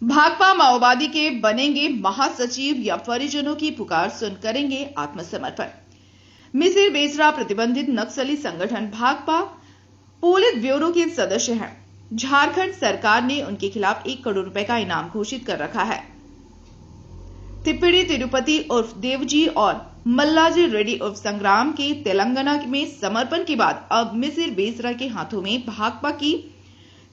भाकपा माओवादी के बनेंगे महासचिव या परिजनों की पुकार सुन करेंगे आत्मसमर्पण। मिसिर बेसरा प्रतिबंधित नक्सली संगठन भाकपा पोलित ब्यूरो के सदस्य हैं। झारखंड सरकार ने उनके खिलाफ 1 करोड़ रुपए का इनाम घोषित कर रखा है। तिप्पिड़ी तिरुपति उर्फ देवजी और मल्लाजी रेड्डी उर्फ संग्राम के तेलंगाना में समर्पण के बाद अब मिसिर बेसरा के हाथों में भाकपा की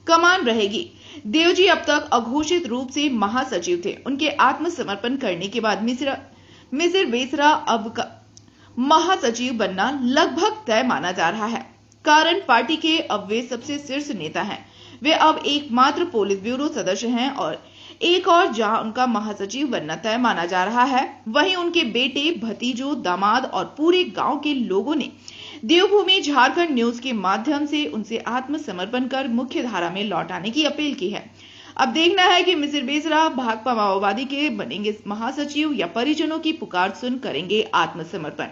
कमान रहेगी। देवजी अब तक अघोषित रूप से महासचिव थे। उनके आत्मसमर्पण करने के बाद मिसिर बेसरा अब महासचिव बनना लगभग तय माना जा रहा है। कारण पार्टी के अब वे सबसे शीर्ष नेता हैं। वे अब एकमात्र पोलित ब्यूरो सदस्य हैं और एक और जहां उनका महासचिव बनना तय माना जा रहा है, वहीं उनके बेटे, भतीजों, दामाद और पूरे गांव के लोगों ने देवभूमि झारखंड न्यूज के माध्यम से उनसे आत्मसमर्पण कर मुख्य धारा में लौट आने की अपील की है। अब देखना है कि मिसिर बेसरा भाकपा माओवादी के बनेंगे महासचिव या परिजनों की पुकार सुन करेंगे आत्मसमर्पण।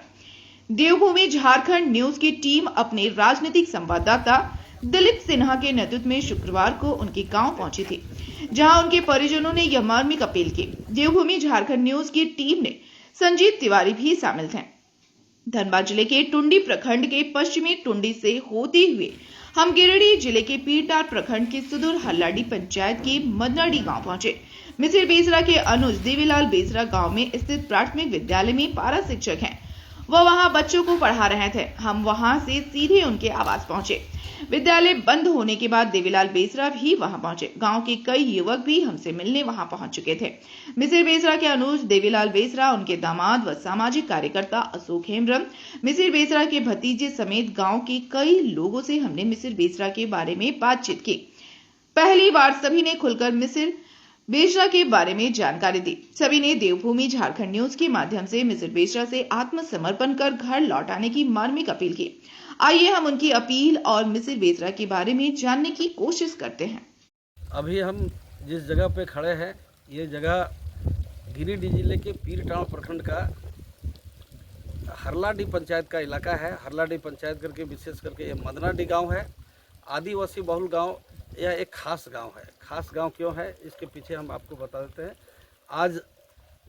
देवभूमि झारखंड न्यूज की टीम अपने राजनीतिक संवाददाता दिलीप सिन्हा के नेतृत्व में शुक्रवार को उनके गांव पहुंची थी, जहां उनके परिजनों ने यह मार्मिक अपील की। देवभूमि झारखंड न्यूज की टीम में संजीत तिवारी भी शामिल थे। धनबाद जिले के टुंडी प्रखंड के पश्चिमी टुंडी से होते हुए हम गिरिडीह जिले के पीरटार प्रखंड के सुदूर हल्लाडी पंचायत के मदनाडी गांव पहुंचे। मिसिर बेसरा के अनुज देवीलाल बेसरा गांव में स्थित प्राथमिक विद्यालय में पारा शिक्षक हैं। वह वहां बच्चों को पढ़ा रहे थे। हम वहां से सीधे उनके आवास पहुंचे। विद्यालय बंद होने के बाद देवीलाल बेसरा भी वहां पहुंचे। गांव के कई युवक भी हमसे मिलने वहां पहुंच चुके थे। मिसिर बेसरा के अनुज देवीलाल बेसरा, उनके दामाद व सामाजिक कार्यकर्ता अशोक हेम्ब्रम, मिसिर बेसरा के भतीजे समेत गांव के कई लोगों से हमने मिसिर बेसरा के बारे में बातचीत की। पहली बार सभी ने खुलकर मिसिर बेसरा के बारे में जानकारी दी। सभी ने देवभूमि झारखंड न्यूज के माध्यम से मिसिर बेसरा से आत्मसमर्पण कर घर लौट आने की मार्मिक अपील की। आइए हम उनकी अपील और मिसिर बेसरा के बारे में जानने की कोशिश करते हैं। अभी हम जिस जगह पे खड़े हैं, ये जगह गिरिडीह जिले के पीरटार प्रखंड का हरलाडी पंचायत का इलाका है। हरलाडी पंचायत करके विशेष करके ये मदनाडी गांव है। आदिवासी बहुल गांव, यह एक खास गांव है। खास गांव क्यों है, इसके पीछे हम आपको बता देते हैं। आज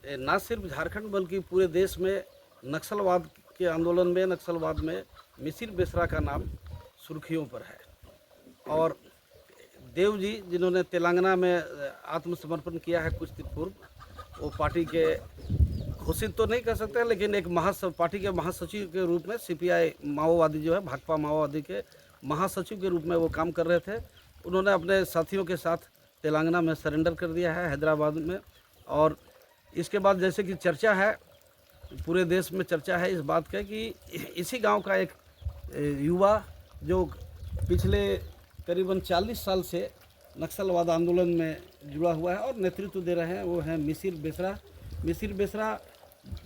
न सिर्फ झारखंड बल्कि पूरे देश में नक्सलवाद के आंदोलन में, नक्सलवाद में मिसिर बेसरा का नाम सुर्खियों पर है। और देव जी जिन्होंने तेलंगाना में आत्मसमर्पण किया है कुछ दिन पूर्व, वो पार्टी के घोषित तो नहीं कर सकते, लेकिन एक पार्टी के महासचिव के रूप में सीपीआई माओवादी जो है, भाकपा माओवादी के महासचिव के रूप में वो काम कर रहे थे। उन्होंने अपने साथियों के साथ तेलंगाना में सरेंडर कर दिया है, हैदराबाद में। और इसके बाद जैसे कि चर्चा है, पूरे देश में चर्चा है इस बात का कि इसी गांव का एक युवा जो पिछले करीबन 40 साल से नक्सलवाद आंदोलन में जुड़ा हुआ है और नेतृत्व दे रहे हैं, वो हैं मिसिर बेसरा। मिसिर बेसरा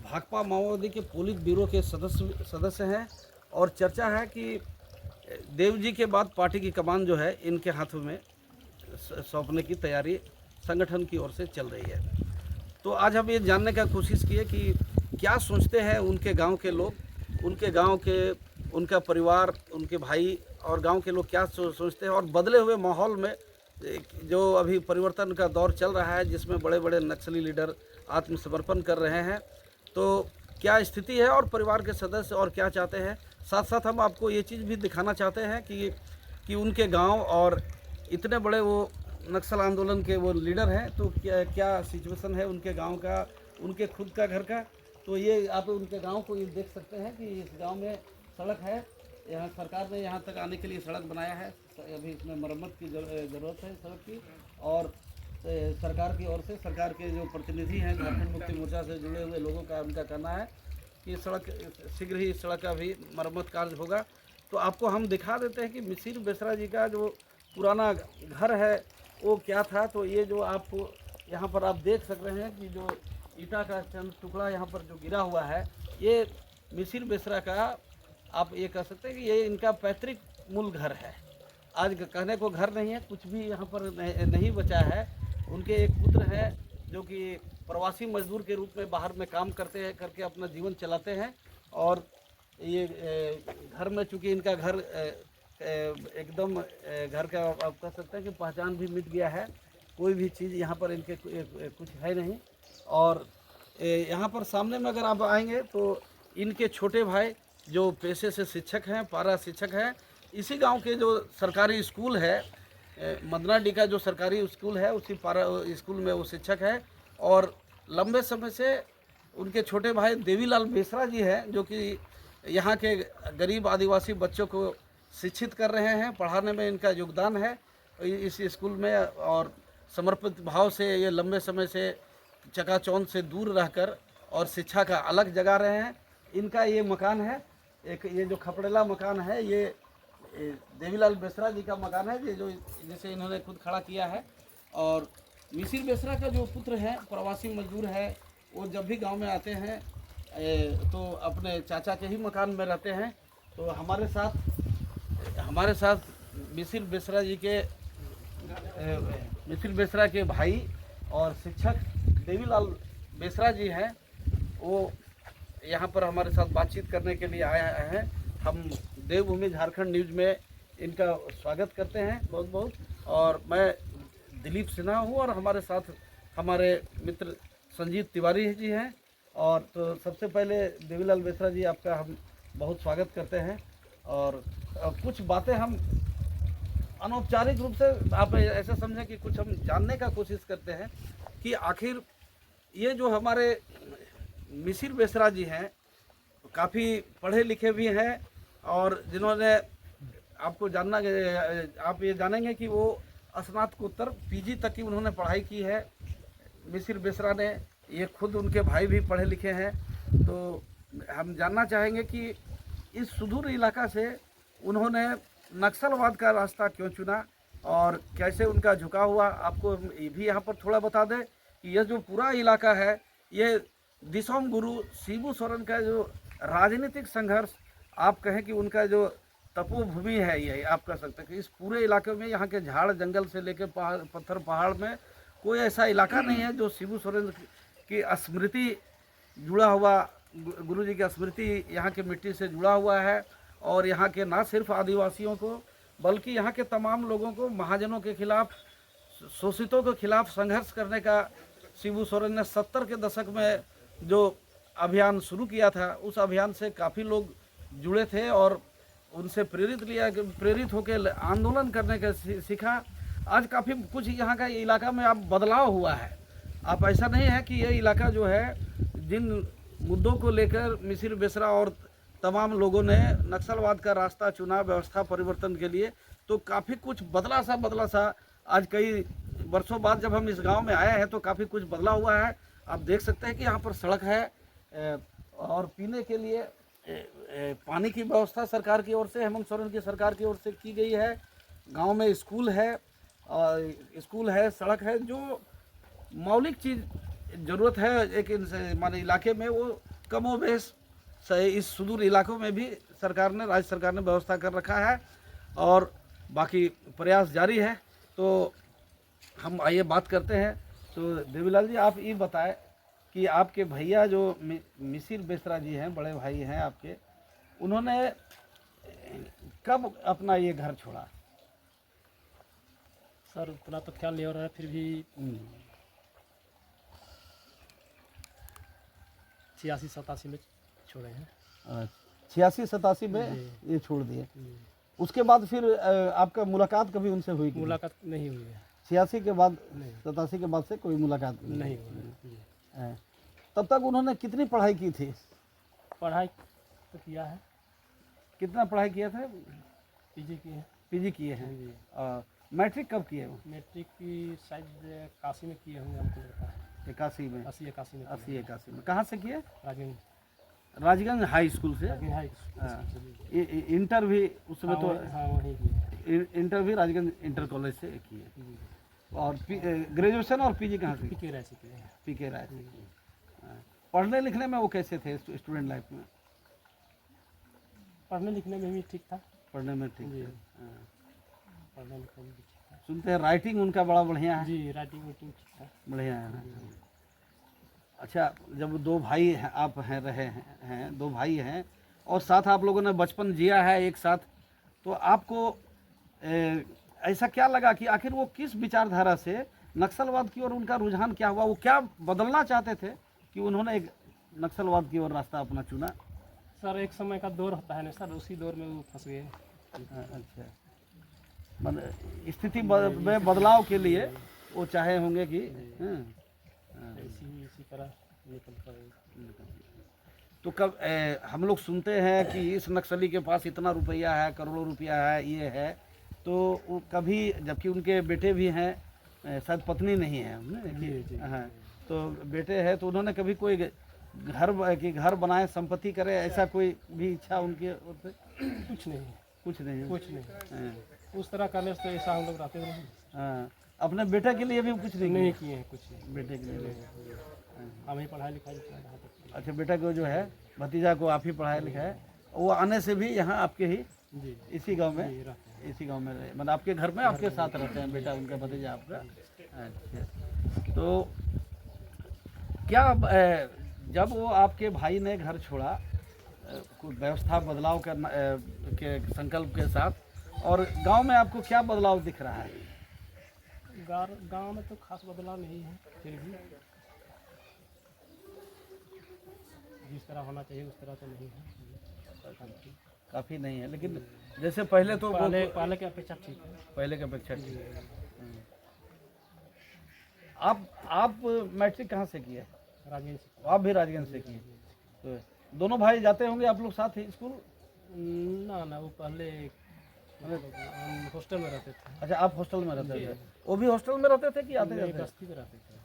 भाकपा माओवादी के पोलित ब्यूरो के सदस्य हैं। और चर्चा है कि देव जी के बाद पार्टी की कमान जो है इनके हाथों में सौंपने की तैयारी संगठन की ओर से चल रही है। तो आज हम ये जानने का कोशिश किए कि क्या सोचते हैं उनके गांव के लोग, उनके गांव के, उनका परिवार, उनके भाई और गांव के लोग क्या सोचते हैं। और बदले हुए माहौल में जो अभी परिवर्तन का दौर चल रहा है, जिसमें बड़े बड़े नक्सली लीडर आत्मसमर्पण कर रहे हैं, तो क्या स्थिति है और परिवार के सदस्य और क्या चाहते हैं। साथ साथ हम आपको ये चीज़ भी दिखाना चाहते हैं कि उनके गांव और इतने बड़े वो नक्सल आंदोलन के वो लीडर हैं, तो क्या सिचुएशन है उनके गांव का, उनके खुद का घर का। तो ये आप उनके गांव को ये देख सकते हैं कि इस गांव में सड़क है। यहाँ सरकार ने यहाँ तक आने के लिए सड़क बनाया है। अभी इसमें मरम्मत की ज़रूरत है सड़क की। और सरकार की ओर से, सरकार के जो प्रतिनिधि हैं झारखंड मुक्ति मोर्चा से जुड़े हुए लोगों का, उनका कहना है कि सड़क शीघ्र ही, सड़क का भी मरम्मत कार्य होगा। तो आपको हम दिखा देते हैं कि मिसिर बेसरा जी का जो पुराना घर है वो क्या था। तो ये जो आपको यहाँ पर आप देख सक रहे हैं कि जो ईटा का चंद टुकड़ा यहाँ पर जो गिरा हुआ है, ये मिसिर बेसरा का, आप ये कह सकते हैं कि ये इनका पैतृक मूल घर है। आज कहने को घर नहीं है, कुछ भी यहाँ पर नहीं बचा है। उनके एक पुत्र हैं जो कि प्रवासी मजदूर के रूप में बाहर में काम करके अपना जीवन चलाते हैं। और ये घर में, चूँकि इनका घर एकदम घर का आप कह सकते हैं कि पहचान भी मिट गया है। कोई भी चीज़ यहाँ पर इनके कुछ है नहीं। और यहाँ पर सामने में अगर आप आएंगे तो इनके छोटे भाई जो पेशे से शिक्षक हैं, पारा शिक्षक हैं, इसी गांव के जो सरकारी स्कूल है मदनाडी का जो सरकारी स्कूल है उसी पारा स्कूल में वो शिक्षक है। और लंबे समय से उनके छोटे भाई देवीलाल बेसरा जी हैं जो कि यहाँ के गरीब आदिवासी बच्चों को शिक्षित कर रहे हैं, पढ़ाने में इनका योगदान है इस स्कूल में। और समर्पित भाव से ये लंबे समय से चकाचौंध से दूर रहकर और शिक्षा का अलग जगा रहे हैं। इनका ये मकान है, एक ये जो खपड़ेला मकान है ये देवीलाल बेसरा जी का मकान है, ये जो जैसे इन्होंने खुद खड़ा किया है। और मिसिर बेसरा का जो पुत्र है प्रवासी मजदूर है, वो जब भी गांव में आते हैं तो अपने चाचा के ही मकान में रहते हैं। तो हमारे साथ मिसिर बेसरा जी के मिसिर बेसरा के भाई और शिक्षक देवीलाल बेसरा जी हैं, वो यहाँ पर हमारे साथ बातचीत करने के लिए आए हैं। हम देवभूमि झारखंड न्यूज़ में इनका स्वागत करते हैं बहुत बहुत। और मैं दिलीप सिन्हा हूँ और हमारे साथ हमारे मित्र संजीव तिवारी जी हैं। और तो सबसे पहले देवीलाल बेसरा जी आपका हम बहुत स्वागत करते हैं। और कुछ बातें हम अनौपचारिक रूप से आप ऐसा समझें कि कुछ हम जानने का कोशिश करते हैं कि आखिर ये जो हमारे मिसिर बेसरा जी हैं काफ़ी पढ़े लिखे भी हैं और जिन्होंने आपको आप ये जानेंगे कि वो स्नातकोत्तर पीजी तक की उन्होंने पढ़ाई की है मिसिर बेसरा ने। ये खुद उनके भाई भी पढ़े लिखे हैं। तो हम जानना चाहेंगे कि इस सुदूर इलाका से उन्होंने नक्सलवाद का रास्ता क्यों चुना और कैसे उनका झुकाव हुआ। आपको ये भी यहाँ पर थोड़ा बता दें कि यह जो पूरा इलाका है ये दिसोम गुरु शिबू सोरेन का जो राजनीतिक संघर्ष आप कहें कि उनका जो तपोभूमि है, ये आप कह सकते हैं कि इस पूरे इलाके में यहाँ के झाड़ जंगल से लेकर पहाड़ पत्थर पहाड़ में कोई ऐसा इलाका नहीं है जो शिबू सोरेन की स्मृति जुड़ा हुआ, गुरु जी की स्मृति यहाँ के मिट्टी से जुड़ा हुआ है। और यहाँ के ना सिर्फ आदिवासियों को बल्कि यहाँ के तमाम लोगों को महाजनों के खिलाफ, शोषितों के खिलाफ संघर्ष करने का शिबू सोरेन ने 70 के दशक में जो अभियान शुरू किया था उस अभियान से काफ़ी लोग जुड़े थे और उनसे प्रेरित होकर आंदोलन करने का सीखा। आज काफ़ी कुछ यहाँ का इलाका में अब बदलाव हुआ है। अब ऐसा नहीं है कि ये इलाका जो है जिन मुद्दों को लेकर मिसिर बेसरा और तमाम लोगों ने नक्सलवाद का रास्ता चुना व्यवस्था परिवर्तन के लिए, तो काफ़ी कुछ बदला सा आज कई वर्षों बाद जब हम इस गांव में आए हैं तो काफ़ी कुछ बदला हुआ है। आप देख सकते हैं कि यहाँ पर सड़क है और पीने के लिए पानी की व्यवस्था सरकार की ओर से, हेमंत सोरेन की सरकार की ओर से की गई है। गांव में स्कूल है, सड़क है, जो मौलिक चीज़ ज़रूरत है एक माने इलाके में वो कमोबेश इस सुदूर इलाकों में भी राज्य सरकार ने व्यवस्था कर रखा है और बाकी प्रयास जारी है। तो हम आइए बात करते हैं। तो देवीलाल जी आप ये बताएं कि आपके भैया जो मिसिर बेसरा जी हैं, बड़े भाई हैं आपके, उन्होंने कब अपना ये घर छोड़ा? सर उतना तो ख्याल नहीं हो रहा है, फिर भी 86-87 में छोड़े हैं। 86-87 में ये छोड़ दिए। उसके बाद फिर आपका मुलाकात कभी उनसे हुई? मुलाकात नहीं हुई है। 86 के बाद 87 के बाद से कोई मुलाकात नहीं हुई है। तब तक उन्होंने कितनी पढ़ाई की थी? पढ़ाई तो किया है। कितना पढ़ाई किया था? पीजी किए हैं। मैट्रिक कब किए वो? मैट्रिक की शायद 81 में किए होंगे, हमको लगता है। 81 में? 81 में। कहाँ से किए? राजगंज हाई स्कूल से। इंटर भी उस समय तो इंटर भी राजगंज इंटर कॉलेज से किए। और ग्रेजुएशन और पीजी कहाँ से? पीके राय से। पढ़ने लिखने में वो कैसे थे स्टूडेंट लाइफ में? पढ़ने लिखने में भी ठीक था। पढ़ने में ठीक है। पढ़ने लिखने में भी ठीक था। सुनते हैं राइटिंग उनका बड़ा बढ़िया है। जी राइटिंग ठीक था, बढ़िया है। अच्छा, जब दो भाई हैं, आप हैं दो भाई हैं और साथ आप लोगों ने बचपन जिया है एक साथ, तो आपको ऐसा क्या लगा कि आखिर वो किस विचारधारा से नक्सलवाद की ओर उनका रुझान क्या हुआ, वो क्या बदलना चाहते थे कि उन्होंने एक नक्सलवाद की ओर रास्ता अपना चुना? सर एक समय का दौर होता है ना सर, उसी दौर में वो फंस गए। अच्छा, मतलब स्थिति में बदलाव के लिए वो चाहे होंगे कि इसी तरह निकल कर। तो कब हम लोग सुनते हैं कि इस नक्सली के पास इतना रुपया है, करोड़ों रुपया है, ये है, तो वो कभी, जबकि उनके बेटे भी हैं, शायद पत्नी नहीं है, हाँ, तो बेटे हैं, तो उन्होंने कभी कोई घर बनाए, संपत्ति करे, ऐसा कोई भी इच्छा उनके ओर से? कुछ नहीं, कुछ नहीं, कुछ नहीं। उस तरह करने से तो ऐसा हम लोग रहते नहीं। हाँ, अपने बेटे के लिए भी कुछ नहीं किए हैं, कुछ बेटे के लिए? हम ही पढ़ाई लिखाई यहाँ तक। अच्छा, बेटा को जो है, भतीजा को आप ही पढ़ाया लिखाया है, वो आने से भी यहाँ आपके ही जी इसी गांव में, इसी गांव में रहे, मतलब आपके घर में आपके साथ रहते हैं, बेटा उनका भतीजा आपका? अच्छा, तो क्या जब वो आपके भाई ने घर छोड़ा कोई व्यवस्था बदलाव करना के संकल्प के साथ, और गांव में आपको क्या बदलाव दिख रहा है? गांव में तो खास बदलाव नहीं है, फिर भी जिस तरह होना चाहिए उस तरह तो नहीं है, काफ़ी नहीं है, लेकिन जैसे पहले तो पहले की अपेक्षा ठीक है। पहले की अपेक्षा ठीक है। आप मैट्रिक कहाँ से किए? राजगंज से। आप भी राजगंज से किए? तो दोनों भाई जाते होंगे आप लोग साथ ही स्कूल? ना वो पहले हम हॉस्टल में रहते थे। अच्छा, आप हॉस्टल में रहते थे? वो भी हॉस्टल में रहते थे कि आते जाते? बस्ती में रहते थे,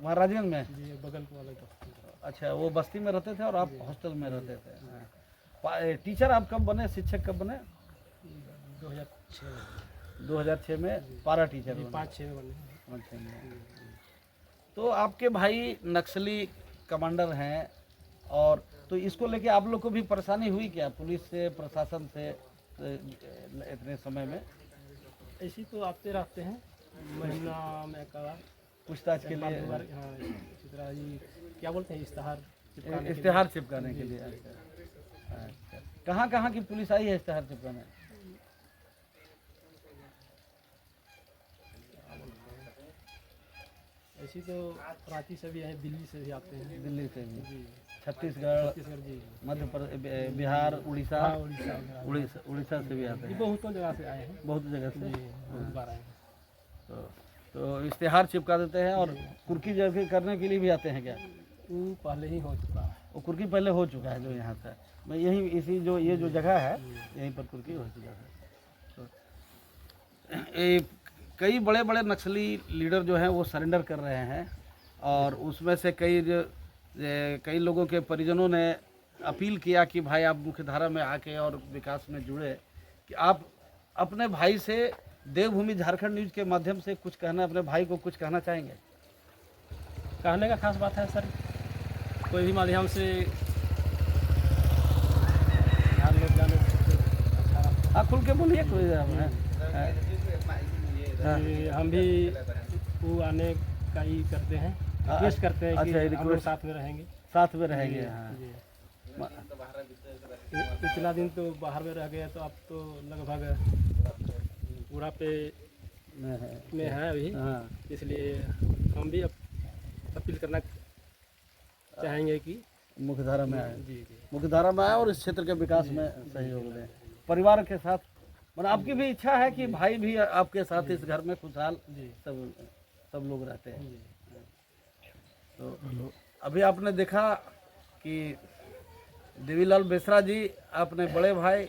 वहाँ राजगंज में? जी, बगल वाले बस्ती। अच्छा, वो बस्ती में रहते थे और आप हॉस्टल में रहते थे। टीचर आप कब बने, शिक्षक कब बने? 2006 में पारा टीचर बने? 5-6 में बने। तो आपके भाई नक्सली कमांडर हैं, और तो इसको लेके आप लोग को भी परेशानी हुई क्या, पुलिस से, प्रशासन से इतने समय में? ऐसी तो आते रहते हैं, महीना में का पूछताछ के लिए? हाँ, इसी तरह ये क्या बोलते हैं, इश्तेहार चिपकाने के लिए? अच्छा, कहाँ कहाँ की पुलिस आई है इश्तेहार चिपकाने? ऐसी तो कराची से भी है, दिल्ली से भी आते हैं। दिल्ली से भी? जी, छत्तीसगढ़, जी, मध्य प्रदेश, बिहार, उड़ीसा? हाँ, उड़ीसा उड़ीसा से भी आते हैं? बहुतों जगह से आए हैं। बहुत जगह से? जी, बहुत बार आए हैं। तो इश्तेहार चिपका देते हैं, और कुर्की जगह करने के लिए भी आते हैं क्या? वो पहले ही हो चुका है। वो कुर्की पहले हो चुका है, जो यहाँ से मैं यही इसी जो ये जो जगह है यहीं पर कुर्की हो चुका है। तो कई बड़े बड़े नक्सली लीडर जो हैं वो सरेंडर कर रहे हैं, और उसमें से कई लोगों के परिजनों ने अपील किया कि भाई आप मुख्यधारा में आके और विकास में जुड़े, कि आप अपने भाई से देवभूमि झारखंड न्यूज के माध्यम से कुछ कहना, अपने भाई को कुछ कहना चाहेंगे? कहने का खास बात है सर, कोई भी माध्यम से लोग जाने हाँ, खुल के बोलिए, कोई हम भी वो आने का ही करते हैं, रिक्वेस्ट करते हैं कि हम लोग साथ में रहेंगे। साथ में रहेंगे, हाँ। पिछला दिन तो बाहर में रह गए, तो अब तो लगभग बुढ़ापे में है अभी, इसलिए हम भी अपील करना चाहेंगे कि मुख्यधारा में आए, जी, मुख्यधारा में आए और इस क्षेत्र के विकास में सहयोग दें, परिवार के साथ। मतलब आपकी भी इच्छा है कि भाई भी आपके साथ इस घर में खुशहाल सब लोग रहते हैं। तो अभी आपने देखा कि देवीलाल बेसरा जी, अपने बड़े भाई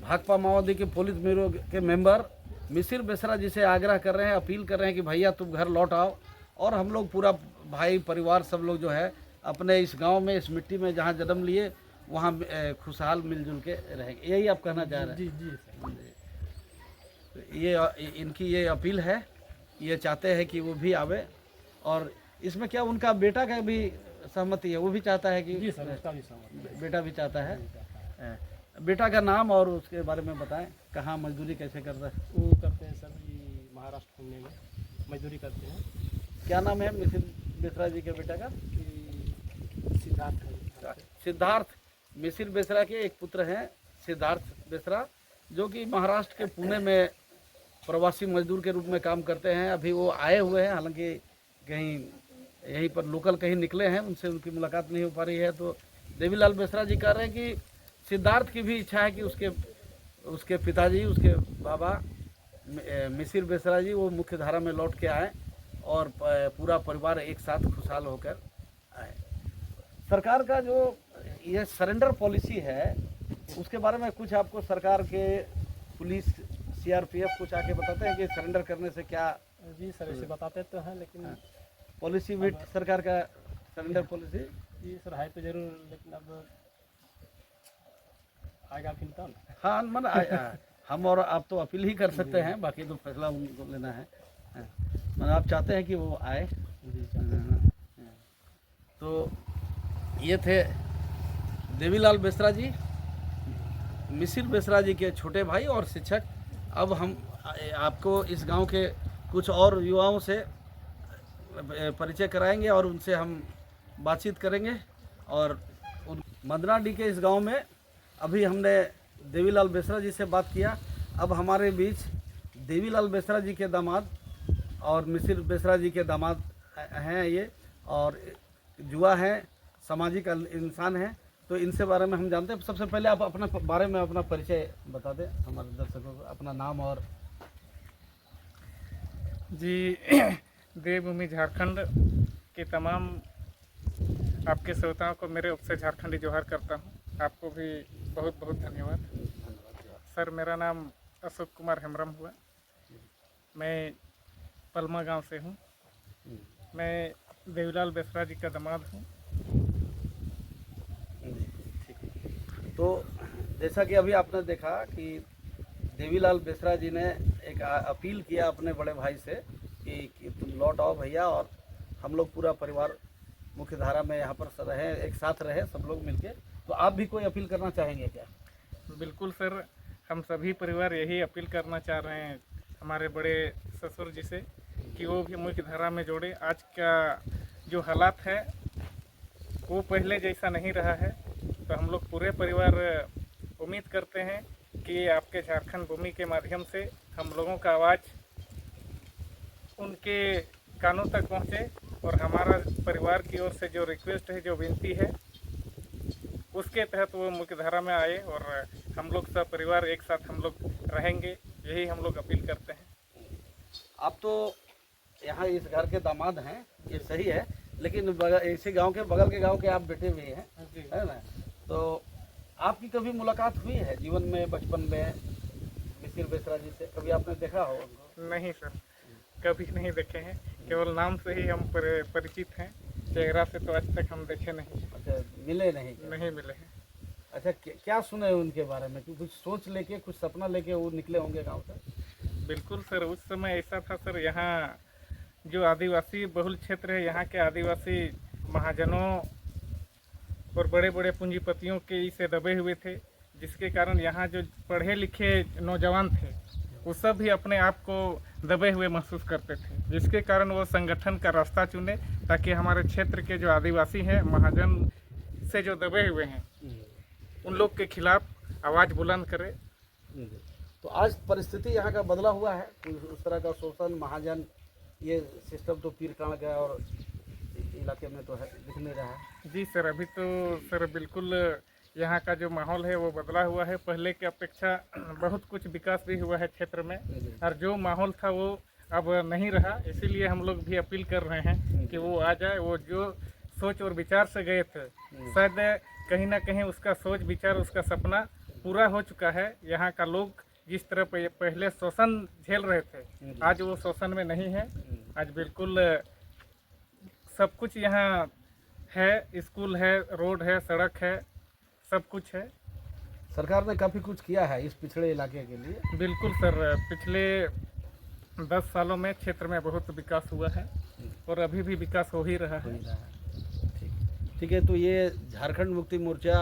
भाकपा माओवादी के पोलित ब्यूरो के मेंबर मिसिर बेसरा जी से आग्रह कर रहे हैं, अपील कर रहे हैं कि भैया तुम घर लौट आओ, और हम लोग पूरा भाई परिवार सब लोग जो है अपने इस गांव में, इस मिट्टी में जहां जन्म लिए, वहां खुशहाल मिलजुल के रहेंगे। यही आप कहना चाह रहे हैं? जी जी। तो ये इनकी ये अपील है, ये चाहते हैं कि वो भी आवे, और इसमें क्या उनका बेटा का भी सहमति है? वो भी चाहता है कि? जी सर, उसका भी सहमति, बेटा भी चाहता है। बेटा का नाम और उसके बारे में बताएं, कहाँ मजदूरी कैसे करता है? वो करते हैं सर, ये महाराष्ट्र पुणे में मजदूरी करते हैं। क्या नाम है मिसिर बेसरा जी के बेटा का? सिद्धार्थ है। सिद्धार्थ मिसिर बेसरा के एक पुत्र हैं, सिद्धार्थ बेसरा, जो कि महाराष्ट्र के पुणे में प्रवासी मजदूर के रूप में काम करते हैं। अभी वो आए हुए हैं, हालांकि कहीं यहीं पर लोकल कहीं निकले हैं, उनसे उनकी मुलाकात नहीं हो पा रही है। तो देवीलाल बेसरा जी कह रहे हैं कि सिद्धार्थ की भी इच्छा है कि उसके पिताजी, उसके बाबा मिसिर बेसरा जी वो मुख्य धारा में लौट के आए और पूरा परिवार एक साथ खुशहाल होकर आए। सरकार का जो ये सरेंडर पॉलिसी है उसके बारे में कुछ आपको सरकार के पुलिस सीआरपीएफ कुछ आके बताते हैं कि सरेंडर करने से क्या? जी सर, ऐसे बताते तो हैं, लेकिन पॉलिसी भी सरकार का सरेंडर पॉलिसी जी सर है तो जरूर, लेकिन अब आएगा फिर तो ना। हाँ, मन हम और आप तो अपील ही कर सकते हैं, बाकी तो फैसला उनको लेना है। मन आप चाहते हैं कि वो आए। तो ये थे देवीलाल बेसरा जी, मिसिर बेसरा जी के छोटे भाई और शिक्षक। अब हम आपको इस गांव के कुछ और युवाओं से परिचय कराएंगे और उनसे हम बातचीत करेंगे। और मदनाडीह के इस गांव में अभी हमने देवीलाल बेसरा जी से बात किया। अब हमारे बीच देवीलाल बेसरा जी के दामाद और मिसिर बेसरा जी के दामाद हैं ये, और जुआ हैं, सामाजिक इंसान हैं। तो इनसे बारे में हम जानते हैं। सबसे पहले आप अपने बारे में अपना परिचय बता दें हमारे दर्शकों को, अपना नाम और। जी, देवभूमि झारखंड के तमाम आपके श्रोताओं को मेरे ओर से झारखंडी जोहार करता हूं। आपको भी बहुत बहुत धन्यवाद। सर, मेरा नाम अशोक कुमार हेम्ब्रम हुआ। मैं पलमा गांव से हूं। मैं देवीलाल बेसरा जी का दामाद हूं। तो जैसा कि अभी आपने देखा कि देवीलाल बेसरा जी ने एक अपील किया अपने बड़े भाई से कि तुम लौट आओ भैया, और हम लोग पूरा परिवार मुख्य धारा में यहाँ पर रहे, एक साथ रहे सब लोग मिलके। तो आप भी कोई अपील करना चाहेंगे क्या? बिल्कुल सर, हम सभी परिवार यही अपील करना चाह रहे हैं हमारे बड़े ससुर जी से कि वो भी मुख्य धारा में जोड़े। आज का जो हालात है वो पहले जैसा नहीं रहा है। तो हम लोग पूरे परिवार उम्मीद करते हैं कि आपके झारखंड भूमि के माध्यम से हम लोगों का आवाज़ उनके कानों तक पहुँचे, और हमारा परिवार की ओर से जो रिक्वेस्ट है, जो विनती है, उसके तहत वो मुख्य धारा में आए और हम लोग सब परिवार एक साथ हम लोग रहेंगे। यही हम लोग अपील करते हैं। आप तो यहाँ इस घर के दामाद हैं, ये सही है, लेकिन इसी गांव के बगल के गांव के आप बेटे भी हैं, है ना? तो आपकी कभी मुलाकात हुई है जीवन में, बचपन में मिसिर बेसरा जी से? कभी आपने देखा हो उनको? नहीं सर, कभी नहीं देखे हैं। केवल नाम से ही हम परिचित हैं, चेहरा से तो आज तक हम देखे नहीं। अच्छा, मिले नहीं? नहीं मिले हैं। अच्छा, क्या सुने उनके बारे में? कि कुछ सोच लेके, कुछ सपना लेके वो निकले होंगे गांव से? बिल्कुल सर, उस समय ऐसा था सर, यहाँ जो आदिवासी बहुल क्षेत्र है, यहाँ के आदिवासी महाजनों और बड़े बड़े पूंजीपतियों के इसे दबे हुए थे, जिसके कारण यहाँ जो पढ़े लिखे नौजवान थे वो सब भी अपने आप को दबे हुए महसूस करते थे, जिसके कारण वो संगठन का रास्ता चुने ताकि हमारे क्षेत्र के जो आदिवासी हैं, महाजन से जो दबे हुए हैं, उन लोग के खिलाफ आवाज़ बुलंद करे। तो आज परिस्थिति यहाँ का बदला हुआ है? उस तरह का शोषण, महाजन, ये सिस्टम तो पीर कांड गया और इलाके में तो है, दिख नहीं रहा है। जी सर, अभी तो सर बिल्कुल यहाँ का जो माहौल है वो बदला हुआ है। पहले की अपेक्षा बहुत कुछ विकास भी हुआ है क्षेत्र में, और जो माहौल था वो अब नहीं रहा। इसीलिए हम लोग भी अपील कर रहे हैं कि वो आ जाए। वो जो सोच और विचार से गए थे, शायद कहीं ना कहीं उसका सोच विचार, उसका सपना पूरा हो चुका है। यहाँ का लोग जिस तरह पहले शोषण झेल रहे थे, आज वो शोषण में नहीं है। आज बिल्कुल सब कुछ यहाँ है, स्कूल है, रोड है, सड़क है, सब कुछ है। सरकार ने काफ़ी कुछ किया है इस पिछड़े इलाके के लिए। बिल्कुल सर, पिछले 10 सालों में क्षेत्र में बहुत विकास हुआ है और अभी भी विकास हो ही रहा है। ठीक है। तो ये झारखंड मुक्ति मोर्चा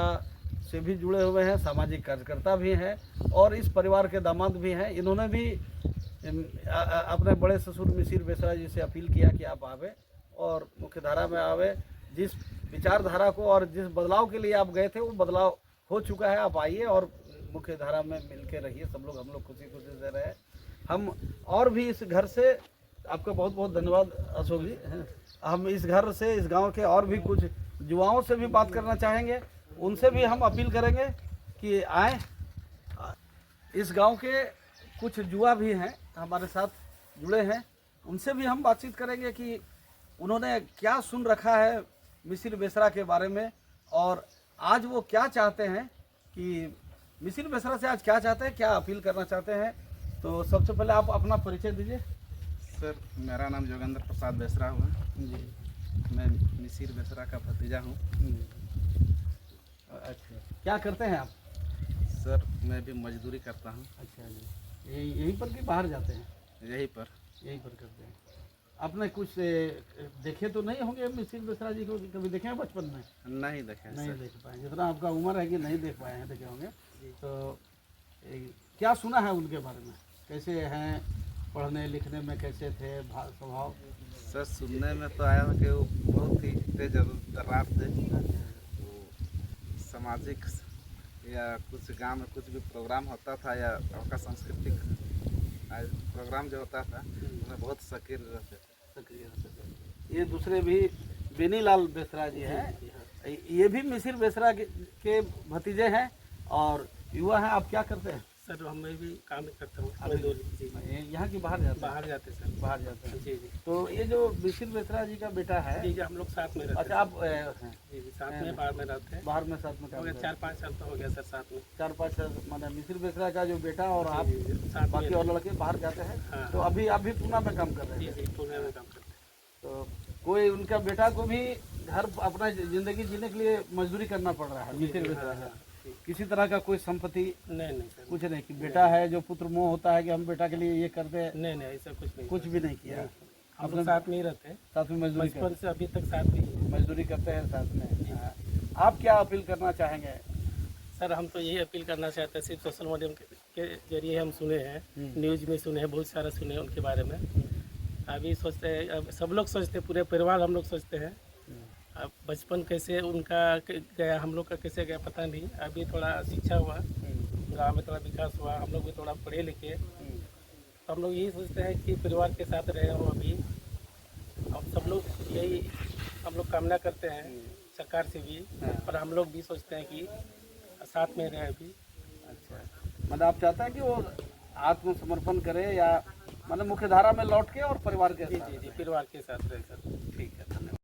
से भी जुड़े हुए हैं, सामाजिक कार्यकर्ता भी हैं और इस परिवार के दामाद भी हैं। इन्होंने भी अपने बड़े ससुर मिसिर बेसरा जी से अपील किया कि आप आवे और मुख्य धारा में आवे। जिस विचारधारा को और जिस बदलाव के लिए आप गए थे वो बदलाव हो चुका है, आप आइए और मुख्य धारा में मिलकर रहिए। सब लोग, हम लोग खुशी खुशी से रहे। हम और भी इस घर से, आपका बहुत बहुत धन्यवाद अशोक जी, हम इस घर से, इस गांव के और भी कुछ युवाओं से भी बात करना चाहेंगे, उनसे भी हम अपील करेंगे कि आए। इस गांव के कुछ युवा भी हैं हमारे साथ जुड़े हैं, उनसे भी हम बातचीत करेंगे कि उन्होंने क्या सुन रखा है मिसिर बेसरा के बारे में और आज वो क्या चाहते हैं, कि मिसिर बेसरा से आज क्या चाहते हैं, क्या अपील करना चाहते हैं। तो सबसे पहले आप अपना परिचय दीजिए। सर, मेरा नाम जोगेंद्र प्रसाद बेसरा हुआ जी। मैं मिसिर बेसरा का भतीजा हूँ। अच्छा, क्या करते हैं आप? सर, मैं भी मजदूरी करता हूँ। अच्छा जी, यहीं पर कि बाहर जाते हैं? यहीं पर करते हैं। आपने कुछ देखे तो नहीं होंगे मिसिर बेसरा जी को, कभी देखे हैं बचपन में? नहीं देखे नहीं सर। देख पाए, जितना आपका उम्र है कि नहीं देख पाए हैं, देखे होंगे। तो क्या सुना है उनके बारे में, कैसे हैं, पढ़ने लिखने में कैसे थे, स्वभाव? सर, सुनने में तो आया कि वो बहुत ही तेज तर्रार थे। वो सामाजिक या कुछ गांव में कुछ भी प्रोग्राम होता था या आपका सांस्कृतिक प्रोग्राम जो होता था उसमें बहुत सक्रिय रहते थे। ये दूसरे भी बेनीलाल बेसरा जी हैं, ये भी मिसिर बेसरा के भतीजे हैं और युवा हैं। आप क्या करते हैं? सर हम भी काम करता हूँ, अभी मजदूरी। जी जी, यहाँ की बाहर जाते बाहर जाते सर। हैं? बाहर जाते हैं। जी जी तो ये जो मिसिर बेसरा जी का बेटा है, जी जी, हम लोग साथ में रहते अच्छा हैं। आप हैं जी जी, साथ में बाहर में रहते हैं। बाहर में साथ में काम हो गया करते हैं? 4-5 साल तो हो गया सर साथ में। 4-5 माने मिसिर बेसरा का जो बेटा और आप जी, जी, साथ में बाकी और लड़के बाहर जाते हैं। हाँ। तो अभी आप भी पूना में काम कर रहे जी हैं? जी, पुणे में काम करते हैं। तो कोई उनका बेटा को भी घर अपना जिंदगी जीने के लिए मजदूरी करना पड़ रहा है मिसिर बेसरा हाँ, का? जी। किसी तरह का कोई संपत्ति नहीं सर, कुछ नहीं कि बेटा है जो पुत्र मोह होता है कि हम बेटा के लिए ये कर दे, नहीं ऐसा कुछ नहीं। कुछ भी नहीं किया। हम लोग साथ में ही रहते हैं, साथ में मजदूरी बचपन से अभी तक साथ में ही हैं। मजदूरी करते हैं साथ में। हाँ। आप क्या अपील करना चाहेंगे? सर हम तो यही अपील करना चाहते हैं, सिर्फ सोशल मीडिया के जरिए हम सुने हैं, न्यूज़ में सुने हैं, बहुत सारा सुने हैं उनके बारे में। अभी सोचते हैं, अब सब लोग सोचते हैं, पूरे परिवार हम लोग सोचते हैं। अब बचपन कैसे उनका गया, हम लोग का कैसे गया पता नहीं। अभी थोड़ा शिक्षा हुआ, गांव में थोड़ा विकास हुआ, हम लोग भी थोड़ा पढ़े लिखे, तो हम लोग यही सोचते हैं कि परिवार के साथ रहे हो अभी। अब सब लोग यही हम लोग कामना करते हैं सरकार से भी, और हम लोग भी सोचते हैं कि साथ में रहे अभी। अच्छा, मतलब आप चाहते हैं कि वो आत्मसमर्पण करे या मतलब मुख्य धारा में लौट के और परिवार के जी साथ? जी जी, परिवार के साथ रहे सर।